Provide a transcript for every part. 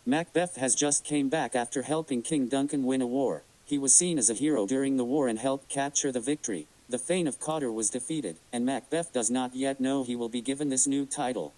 Macbeth has just came back after helping King Duncan win a war. He was seen as a hero during the war and helped capture the victory. The Thane of Cawdor was defeated, and Macbeth does not yet know he will be given this new title.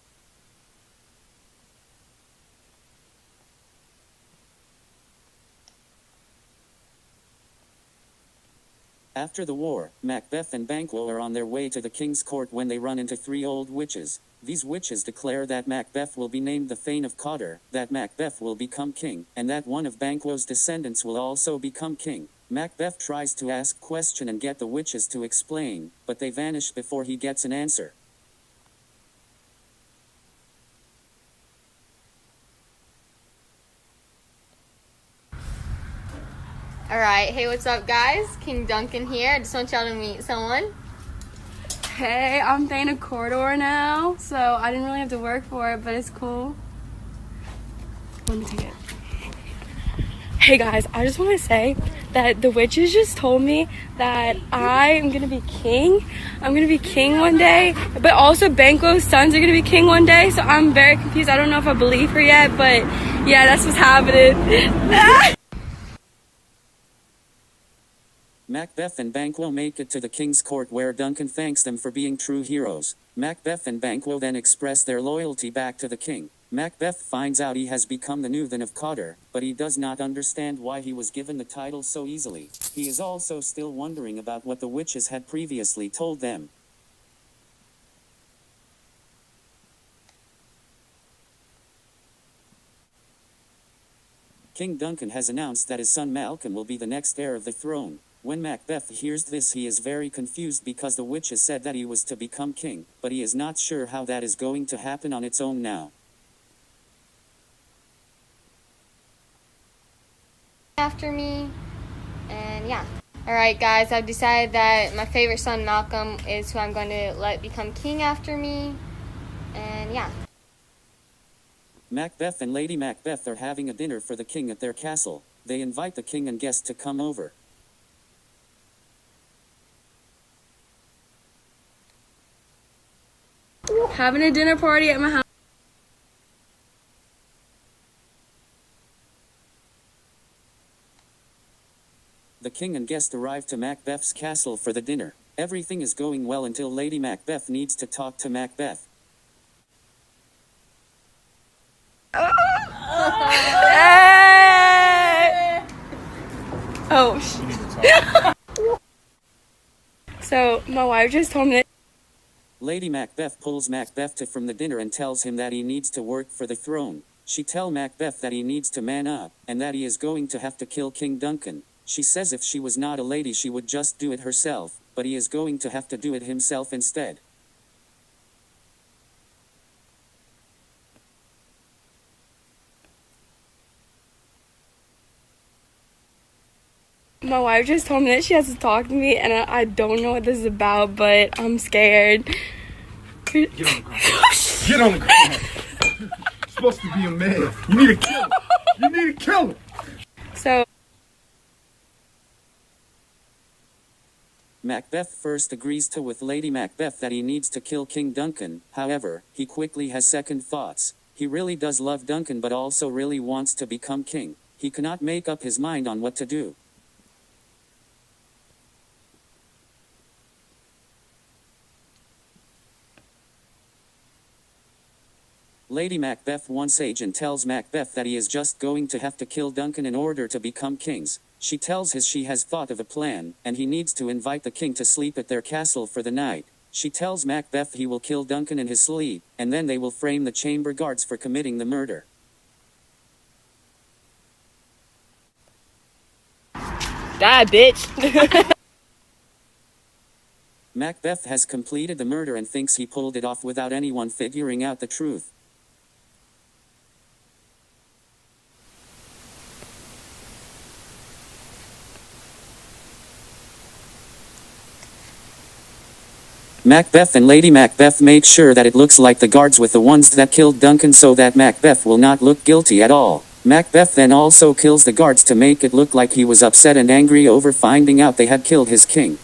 After the war, Macbeth and Banquo are on their way to the king's court when they run into three old witches. These witches declare that Macbeth will be named the Thane of Cawdor, that Macbeth will become king, and that one of Banquo's descendants will also become king. Macbeth tries to ask question and get the witches to explain, but they vanish before he gets an answer. Alright, hey, what's up, guys? King Duncan here. I just want y'all to meet someone. Hey, I'm Thane of Cawdor now, so I didn't really have to work for it, but it's cool. Let me take it. Hey guys, I just want to say that the witches just told me that I am going to be king. I'm going to be king one day, but also Banquo's sons are going to be king one day, so I'm very confused. I don't know if I believe her yet, but yeah, that's what's happening. Macbeth and Banquo make it to the king's court where Duncan thanks them for being true heroes. Macbeth and Banquo then express their loyalty back to the king. Macbeth finds out he has become the new Thane of Cawdor, but he does not understand why he was given the title so easily. He is also still wondering about what the witches had previously told them. King Duncan has announced that his son Malcolm will be the next heir of the throne. When Macbeth hears this, he is very confused because the witches said that he was to become king, but he is not sure how that is going to happen on its own now. After me, and yeah. Alright, guys, I've decided that my favorite son, Malcolm, is who I'm going to let become king after me, and yeah. Macbeth and Lady Macbeth are having a dinner for the king at their castle. They invite the king and guests to come over. Having a dinner party at my house. The king and guest arrive to Macbeth's castle for the dinner. Everything is going well until Lady Macbeth needs to talk to Macbeth. Oh, So, my wife just told me that Lady Macbeth pulls Macbeth from the dinner and tells him that he needs to work for the throne. She tells Macbeth that he needs to man up, and that he is going to have to kill King Duncan. She says if she was not a lady she would just do it herself, but he is going to have to do it himself instead. my wife just told me that she has to talk to me, and I don't know what this is about, but I'm scared. Get on the ground. Get on the ground. You're supposed to be a man. You need to kill him. You need to kill him. So, Macbeth first agrees to with Lady Macbeth that he needs to kill King Duncan. However, he quickly has second thoughts. He really does love Duncan but also really wants to become king. He cannot make up his mind on what to do. Lady Macbeth once agent tells Macbeth that he is just going to have to kill Duncan in order to become kings. She tells him she has thought of a plan, and he needs to invite the king to sleep at their castle for the night. She tells Macbeth he will kill Duncan in his sleep, and then they will frame the chamber guards for committing the murder. die, bitch. Macbeth has completed the murder and thinks he pulled it off without anyone figuring out the truth. Macbeth and Lady Macbeth make sure that it looks like the guards with the ones that killed Duncan so that Macbeth will not look guilty at all. Macbeth then also kills the guards to make it look like he was upset and angry over finding out they had killed his king.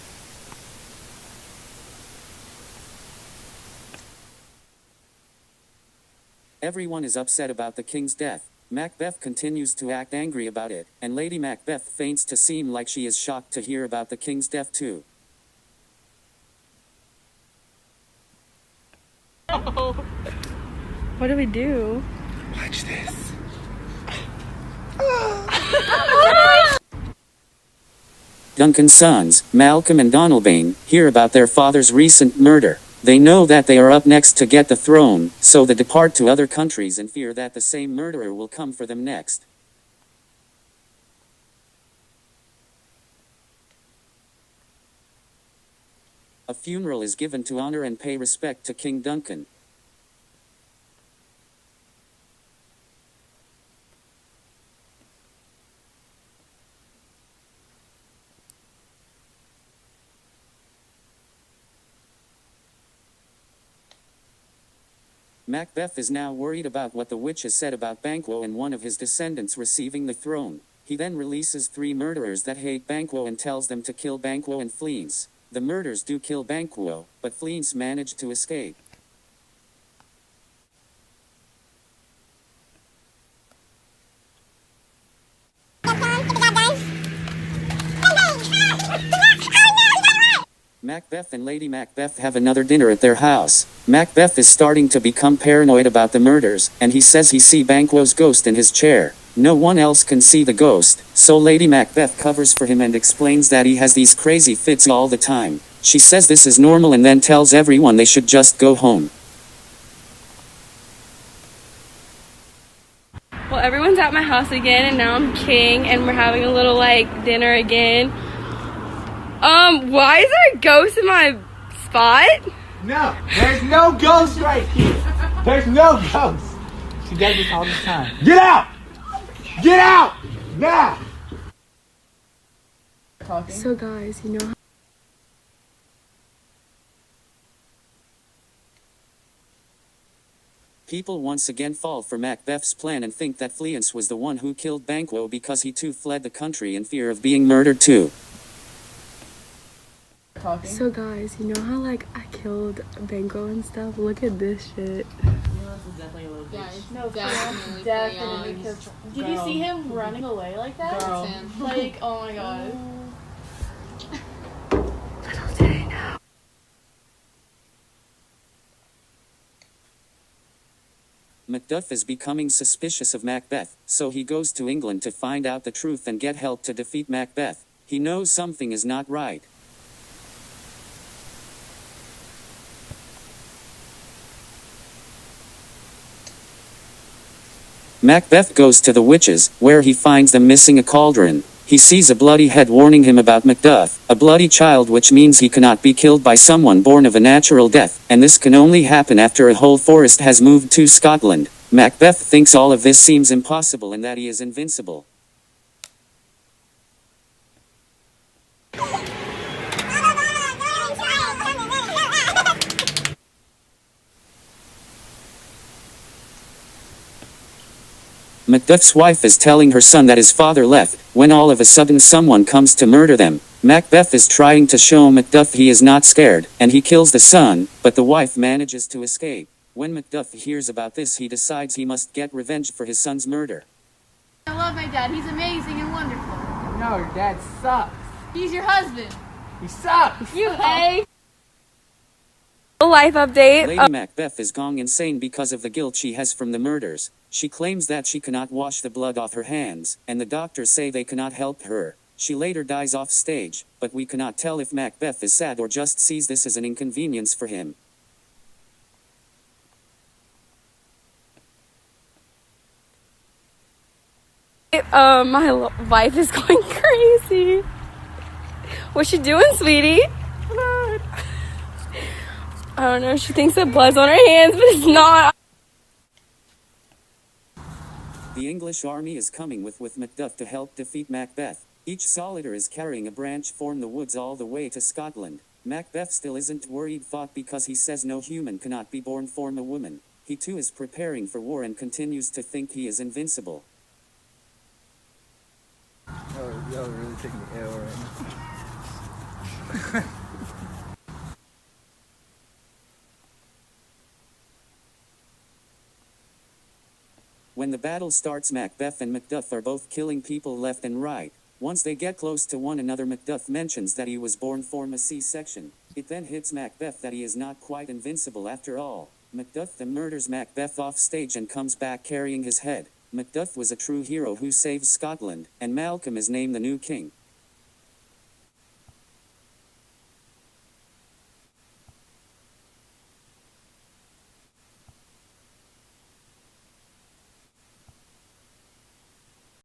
Everyone is upset about the king's death. Macbeth continues to act angry about it, and Lady Macbeth feigns to seem like she is shocked to hear about the king's death too. What do we do? Watch this. Duncan's sons, Malcolm and Donalbain, hear about their father's recent murder. They know that they are up next to get the throne, so they depart to other countries in fear that the same murderer will come for them next. A funeral is given to honor and pay respect to King Duncan. Macbeth is now worried about what the witch has said about Banquo and one of his descendants receiving the throne. He then releases 3 murderers that hate Banquo and tells them to kill Banquo and Fleance. The murderers do kill Banquo, but Fleance managed to escape. Macbeth and Lady Macbeth have another dinner at their house. Macbeth is starting to become paranoid about the murders, and he says he sees Banquo's ghost in his chair. No one else can see the ghost, so Lady Macbeth covers for him and explains that he has these crazy fits all the time. She says this is normal and then tells everyone they should just go home. Well, everyone's at my house again, and now I'm king, and we're having a little, dinner again. Why is there a ghost in my spot? No, there's no ghost right here. There's no ghost. She does this all the time. Get out! Get out! Now! So guys, you know People once again fall for Macbeth's plan and think that Fleance was the one who killed Banquo because he too fled the country in fear of being murdered too. So guys, you know how I killed Banquo and stuff? Look at this shit. Yeah, it's No, definitely definitely Fleance. killed. Did you see him running away like that? That's him. Like, oh my god. Macduff is becoming suspicious of Macbeth, so he goes to England to find out the truth and get help to defeat Macbeth. He knows something is not right. Macbeth goes to the witches, where he finds them missing a cauldron. He sees a bloody head warning him about Macduff, a bloody child, which means he cannot be killed by someone born of a natural death, and this can only happen after a whole forest has moved to Scotland. Macbeth thinks all of this seems impossible and that he is invincible. Macduff's wife is telling her son that his father left, when all of a sudden someone comes to murder them. Macbeth is trying to show Macduff he is not scared, and he kills the son, but the wife manages to escape. When Macduff hears about this, he decides he must get revenge for his son's murder. I love my dad. He's amazing and wonderful. No, your dad sucks. He's your husband. He sucks. You A. life update. Lady Macbeth is gone insane because of the guilt she has from the murders. She claims that she cannot wash the blood off her hands, and the doctors say they cannot help her. She later dies off stage, but we cannot tell if Macbeth is sad or just sees this as an inconvenience for him. My wife is going crazy. What's she doing, sweetie? I don't know. She thinks that blood's on her hands, but it's not. The English army is coming with Macduff to help defeat Macbeth. Each soldier is carrying a branch from the woods all the way to Scotland. Macbeth still isn't worried thought because he says no human cannot be born from a woman. He too is preparing for war and continues to think he is invincible. Y'all really taking the L right now. When the battle starts, Macbeth and Macduff are both killing people left and right. Once they get close to one another, Macduff mentions that he was born from a C-section. It then hits Macbeth that he is not quite invincible after all. Macduff then murders Macbeth off stage and comes back carrying his head. Macduff was a true hero who saves Scotland, and Malcolm is named the new king.